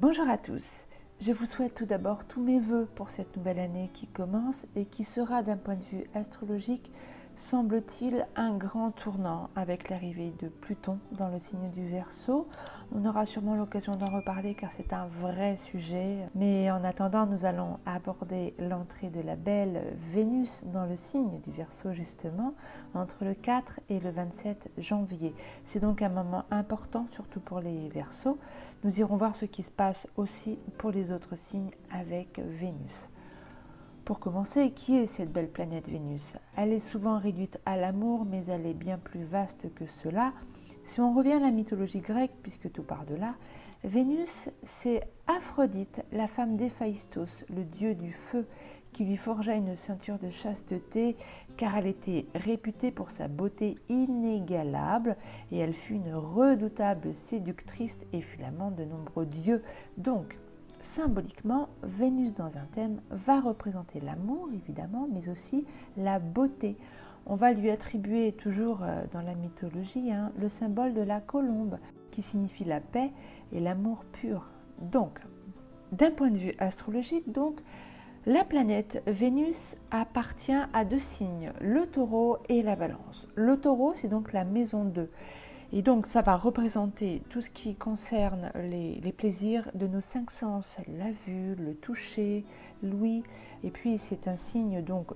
Bonjour à tous, je vous souhaite tout d'abord tous mes vœux pour cette nouvelle année qui commence et qui sera d'un point de vue astrologique, semble-t-il, un grand tournant avec l'arrivée de Pluton dans le signe du Verseau. On aura sûrement l'occasion d'en reparler car c'est un vrai sujet, mais en attendant nous allons aborder l'entrée de la belle Vénus dans le signe du Verseau justement, entre le 4 et le 27 janvier. C'est donc un moment important, surtout pour les Verseaux. Nous irons voir ce qui se passe aussi pour les autres signes avec Vénus. Pour commencer, qui est cette belle planète Vénus? Elle est souvent réduite à l'amour, mais elle est bien plus vaste que cela. Si on revient à la mythologie grecque, puisque tout part de là, Vénus, c'est Aphrodite, la femme d'Héphaïstos, le dieu du feu, qui lui forgea une ceinture de chasteté, car elle était réputée pour sa beauté inégalable, et elle fut une redoutable séductrice et fut l'amante de nombreux dieux. Donc, symboliquement, Vénus dans un thème va représenter l'amour évidemment, mais aussi la beauté. On va lui attribuer toujours dans la mythologie le symbole de la colombe qui signifie la paix et l'amour pur. Donc, d'un point de vue astrologique, donc, la planète Vénus appartient à deux signes, le Taureau et la Balance. Le Taureau, c'est donc la maison 2. Et donc, ça va représenter tout ce qui concerne les plaisirs de nos cinq sens, la vue, le toucher, l'ouïe. Et puis, c'est un signe donc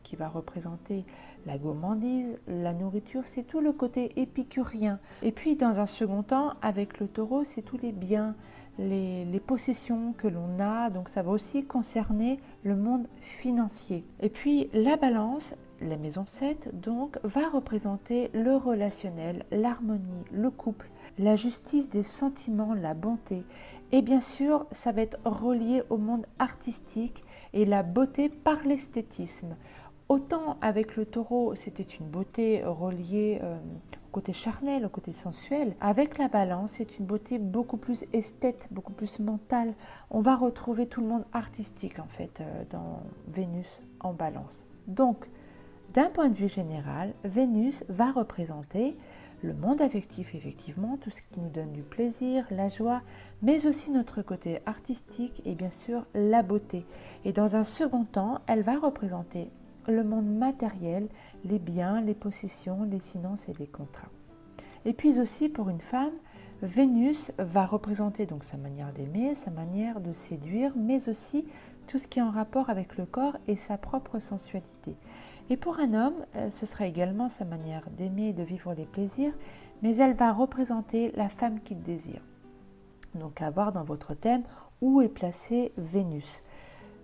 qui va représenter la gourmandise, la nourriture, c'est tout le côté épicurien. Et puis, dans un second temps, avec le Taureau, c'est tous les biens, les possessions que l'on a. Donc, ça va aussi concerner le monde financier. Et puis, la Balance, la maison 7, donc, va représenter le relationnel, l'harmonie, le couple, la justice des sentiments, la bonté. Et bien sûr, ça va être relié au monde artistique et la beauté par l'esthétisme. Autant avec le Taureau, c'était une beauté reliée au côté charnel, au côté sensuel. Avec la Balance, c'est une beauté beaucoup plus esthète, beaucoup plus mentale. On va retrouver tout le monde artistique en fait dans Vénus en Balance. Donc, d'un point de vue général, Vénus va représenter le monde affectif, effectivement, tout ce qui nous donne du plaisir, la joie, mais aussi notre côté artistique et bien sûr la beauté. Et dans un second temps, elle va représenter le monde matériel, les biens, les possessions, les finances et les contrats. Et puis aussi pour une femme, Vénus va représenter donc sa manière d'aimer, sa manière de séduire, mais aussi tout ce qui est en rapport avec le corps et sa propre sensualité. Et pour un homme, ce sera également sa manière d'aimer et de vivre les plaisirs, mais elle va représenter la femme qu'il désire. Donc à voir dans votre thème où est placée Vénus.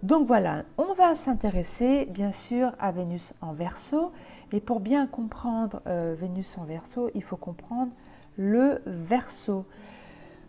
Donc voilà, on va s'intéresser bien sûr à Vénus en Verseau. Et pour bien comprendre Vénus en Verseau, il faut comprendre le Verseau.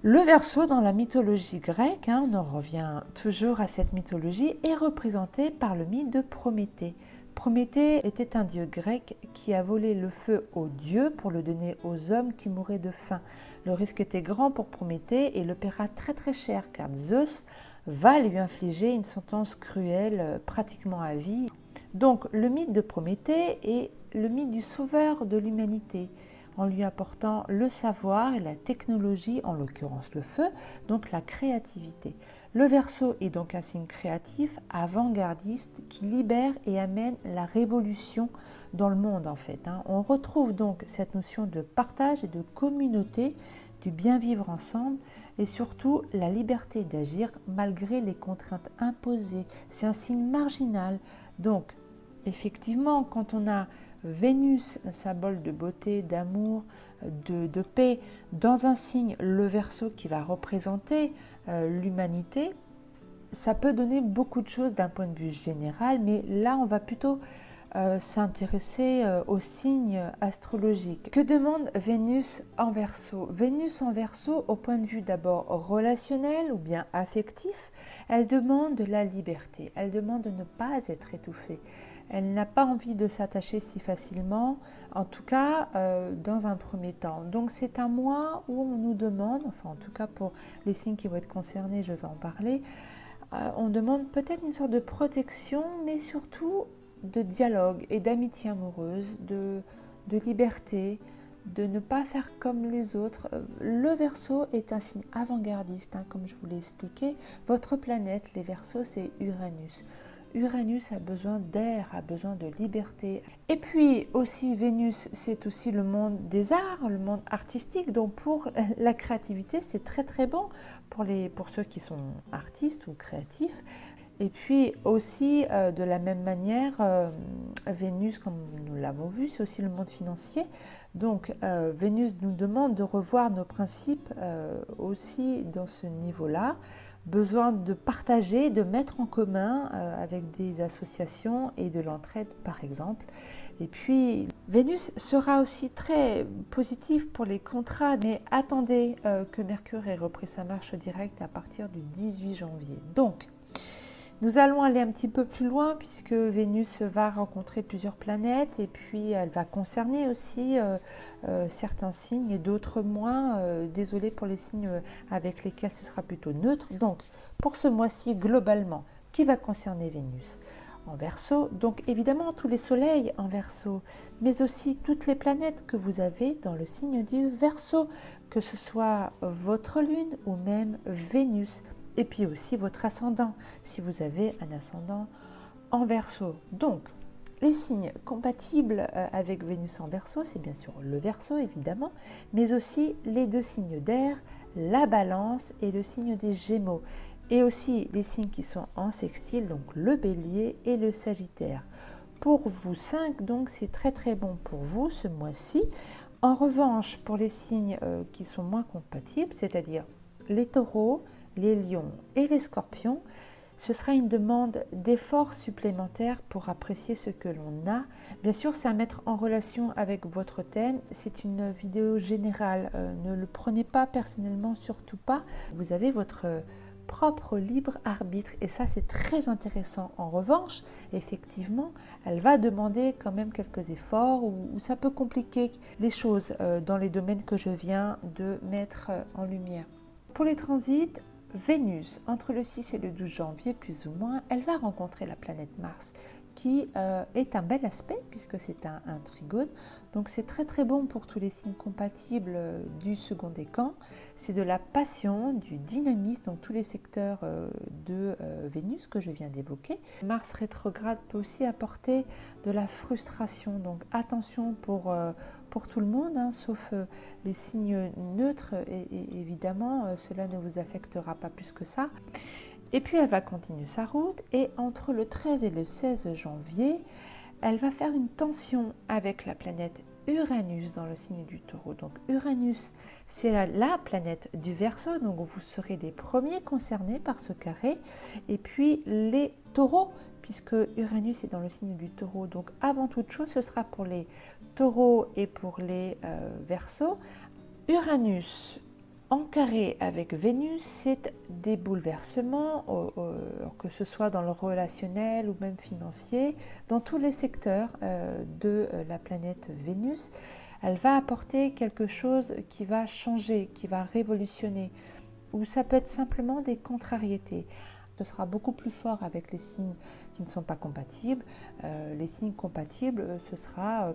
Le Verseau dans la mythologie grecque, on en revient toujours à cette mythologie, est représenté par le mythe de Prométhée. Prométhée était un dieu grec qui a volé le feu aux dieux pour le donner aux hommes qui mouraient de faim. Le risque était grand pour Prométhée et le paiera très très cher car Zeus va lui infliger une sentence cruelle, pratiquement à vie. Donc le mythe de Prométhée est le mythe du sauveur de l'humanité, en lui apportant le savoir et la technologie, en l'occurrence le feu, donc la créativité. Le Verseau est donc un signe créatif, avant-gardiste, qui libère et amène la révolution dans le monde en fait. On retrouve donc cette notion de partage et de communauté, du bien vivre ensemble et surtout la liberté d'agir malgré les contraintes imposées. C'est un signe marginal. Donc effectivement, quand on a Vénus, un symbole de beauté, d'amour, de paix, dans un signe, le Verseau qui va représenter l'humanité, ça peut donner beaucoup de choses d'un point de vue général, mais là on va plutôt s'intéresser aux signes astrologiques. Que demande Vénus en Verseau? Vénus en Verseau, au point de vue d'abord relationnel ou bien affectif, elle demande de la liberté, elle demande de ne pas être étouffée. Elle n'a pas envie de s'attacher si facilement, en tout cas dans un premier temps. Donc c'est un mois où on nous demande, enfin en tout cas pour les signes qui vont être concernés, je vais en parler, on demande peut-être une sorte de protection, mais surtout de dialogue et d'amitié amoureuse, de liberté, de ne pas faire comme les autres. Le Verseau est un signe avant-gardiste, hein, comme je vous l'ai expliqué. Votre planète, les Verseaux, c'est Uranus. Uranus a besoin d'air, a besoin de liberté. Et puis aussi Vénus, c'est aussi le monde des arts, le monde artistique. Donc pour la créativité, c'est très très bon pour ceux qui sont artistes ou créatifs. Et puis aussi, de la même manière, Vénus, comme nous l'avons vu, c'est aussi le monde financier. Donc Vénus nous demande de revoir nos principes aussi dans ce niveau-là. Besoin de partager, de mettre en commun avec des associations et de l'entraide par exemple. Et puis Vénus sera aussi très positive pour les contrats, mais attendez que Mercure ait repris sa marche directe à partir du 18 janvier. Donc nous allons aller un petit peu plus loin puisque Vénus va rencontrer plusieurs planètes et puis elle va concerner aussi certains signes et d'autres moins. Désolée pour les signes avec lesquels ce sera plutôt neutre. Donc pour ce mois-ci, globalement, qui va concerner Vénus en Verseau? Donc évidemment tous les soleils en Verseau, mais aussi toutes les planètes que vous avez dans le signe du Verseau, que ce soit votre lune ou même Vénus. Et puis aussi votre ascendant, si vous avez un ascendant en Verseau. Donc, les signes compatibles avec Vénus en Verseau, c'est bien sûr le Verseau évidemment, mais aussi les deux signes d'air, la Balance et le signe des Gémeaux. Et aussi les signes qui sont en sextile, donc le Bélier et le Sagittaire. Pour vous 5, donc c'est très très bon pour vous ce mois-ci. En revanche, pour les signes qui sont moins compatibles, c'est-à-dire les Taureaux, les lions et les scorpions, ce sera une demande d'efforts supplémentaires pour apprécier ce que l'on a. Bien sûr, c'est à mettre en relation avec votre thème. C'est une vidéo générale, ne le prenez pas personnellement, surtout pas. Vous avez votre propre libre arbitre et ça c'est très intéressant. En revanche, effectivement, elle va demander quand même quelques efforts ou ça peut compliquer les choses dans les domaines que je viens de mettre en lumière. Pour les transits, Vénus, entre le 6 et le 12 janvier, plus ou moins, elle va rencontrer la planète Mars, qui est un bel aspect, puisque c'est un trigone. Donc c'est très très bon pour tous les signes compatibles du second décan. C'est de la passion, du dynamisme dans tous les secteurs de Vénus que je viens d'évoquer. Mars rétrograde peut aussi apporter de la frustration, donc attention pour tout le monde, hein, sauf les signes neutres, et évidemment, cela ne vous affectera pas plus que ça. Et puis, elle va continuer sa route, et entre le 13 et le 16 janvier, elle va faire une tension avec la planète Uranus dans le signe du Taureau. Donc, Uranus, c'est la planète du Verseau, donc vous serez les premiers concernés par ce carré, et puis les Taureaux, puisque Uranus est dans le signe du Taureau. Donc, avant toute chose, ce sera pour les Taureaux et pour les Verseaux. Uranus en carré avec Vénus, c'est des bouleversements, que ce soit dans le relationnel ou même financier, dans tous les secteurs de la planète Vénus. Elle va apporter quelque chose qui va changer, qui va révolutionner, ou ça peut être simplement des contrariétés. Ce sera beaucoup plus fort avec les signes qui ne sont pas compatibles. Les signes compatibles, ce sera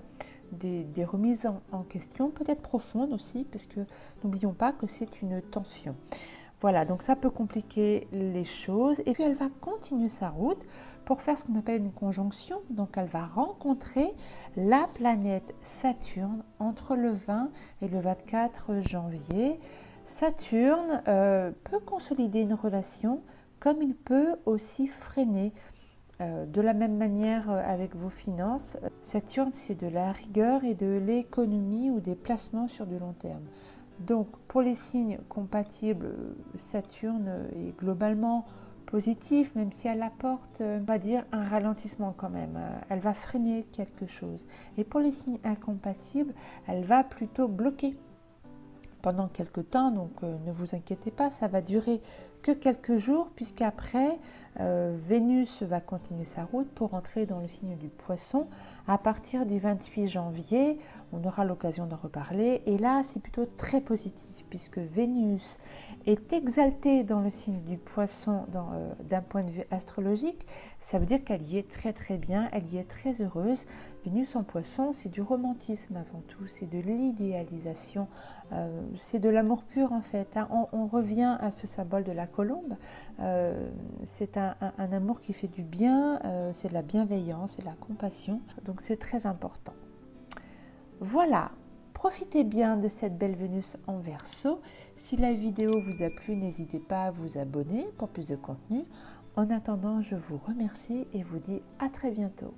des remises en question, peut-être profondes aussi, parce que n'oublions pas que c'est une tension. Voilà, donc ça peut compliquer les choses. Et puis elle va continuer sa route pour faire ce qu'on appelle une conjonction. Donc elle va rencontrer la planète Saturne entre le 20 et le 24 janvier. Saturne peut consolider une relation, comme il peut aussi freiner. De la même manière avec vos finances, Saturne c'est de la rigueur et de l'économie ou des placements sur du long terme. Donc pour les signes compatibles, Saturne est globalement positif, même si elle apporte, on va dire, un ralentissement quand même. Elle va freiner quelque chose. Et pour les signes incompatibles, elle va plutôt bloquer pendant quelques temps, donc ne vous inquiétez pas, ça va durer que quelques jours, puisqu'après, Vénus va continuer sa route pour entrer dans le signe du Poisson à partir du 28 janvier. On aura l'occasion d'en reparler. Et là, c'est plutôt très positif, puisque Vénus est exaltée dans le signe du Poisson d'un point de vue astrologique. Ça veut dire qu'elle y est très très bien, elle y est très heureuse. Vénus en Poisson, c'est du romantisme avant tout, c'est de l'idéalisation, c'est de l'amour pur en fait. Hein. On revient à ce symbole de la colombe. C'est un amour qui fait du bien, c'est de la bienveillance, c'est de la compassion. Donc c'est très important. Voilà, profitez bien de cette belle Vénus en Verseau. Si la vidéo vous a plu, n'hésitez pas à vous abonner pour plus de contenu. En attendant, je vous remercie et vous dis à très bientôt.